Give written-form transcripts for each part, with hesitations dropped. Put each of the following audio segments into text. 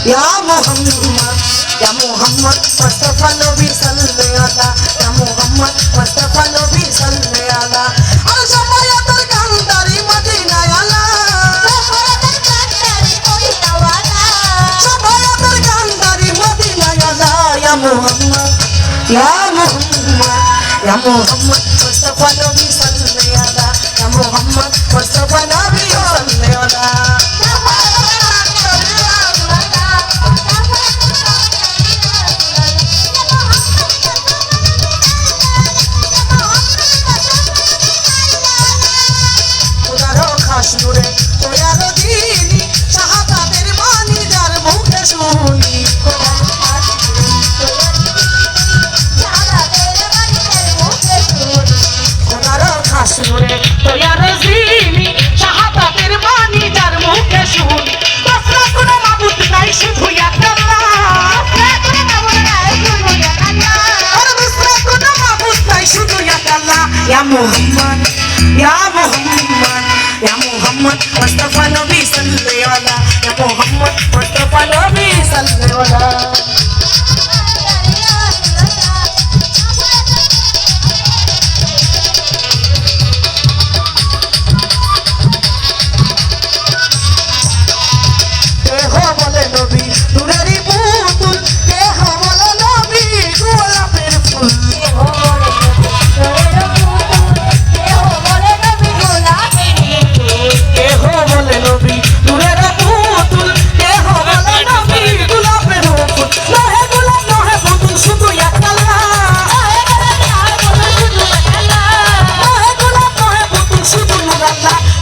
ইয়া মুহাম্মদ ইয়া মুহাম্মদ মুস্তাফা নবী সাল্লাল্লাহু আলা ইয়া মুহাম্মদ মুস্তাফা নবী সাল্লাল্লাহু আলা আর সবায়াতুল কান্দারি মদিনায় আলা সবায়াতুল কান্দারি মদিনায় আলা ইয়া মুহাম্মদ ইয়া মুহাম্মদ ইয়া মুহাম্মদ মুস্তাফা নবী সাল্লাল্লাহু আলা ইয়া মুহাম্মদ মুস্তাফা নবী সাল্লাল্লাহু আলা নূরে তোয়ার দিনি শাহাদাতের বাণী যার মুখে শুনি খোদার খাস নূরে তোয়ার দিনি শাহাদাতের বাণী যার মুখে শুনি দশরা কোনো মাবুদ নাই শুধু আল্লাহ আর দশরা কোনো মাবুদ নাই শুধু আল্লাহ ইয়া মুহাম্মদ ইয়া Muhammad Ya Muhammad Mustafa Nabi sallallahu alaihi wasallam Ya Muhammad Mustafa Nabi sallallahu alaihi wasallam Keho bole Nabi nureri putul keho bole Nabi golapir phul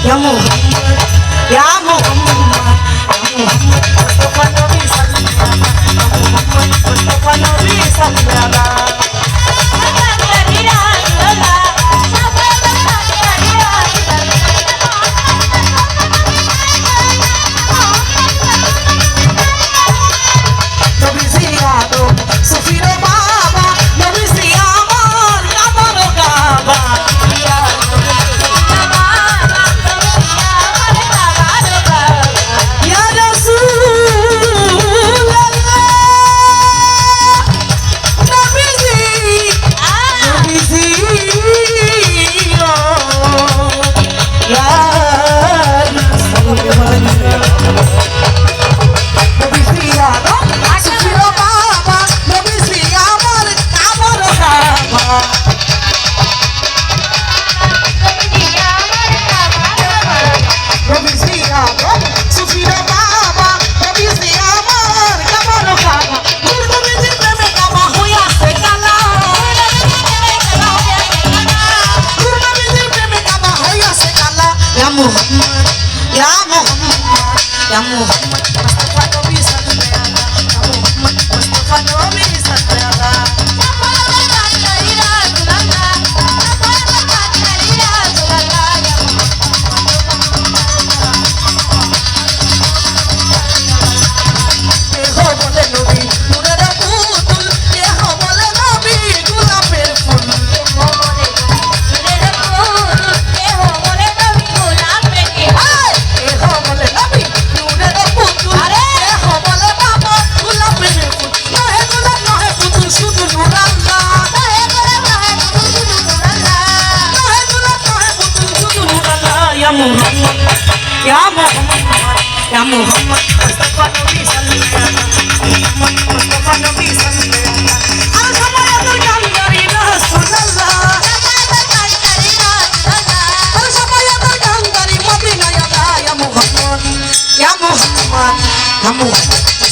Ya Muhammad, Ya Muhammad, Ya Muhammad, Mustafa Nabi sallallahu alaihi wasallam, Ya Muhammad, Mustafa Nabi sallallahu alaihi wasallam. Nabi ziyado, sufiro baba, Nabi ziyamar, kamaro kaba. Ya Muhammad, Ya Muhammad, Mustafa Nabi sallallahu alaihi wasallam, Ya Muhammad, Mustafa Nabi sallallahu alaihi wasallam. Ya Muhammad, Ya Muhammad, Ya Muhammad, Mustafa Nabi sallallahu alaihi wasallam, Muhammad, Mustafa Nabi sallallahu alaihi wasallam. Al samayatul kandari Rasulullah, al samayatul kandari Madinah ya Muhammad, Ya Muhammad, Ya Muhammad.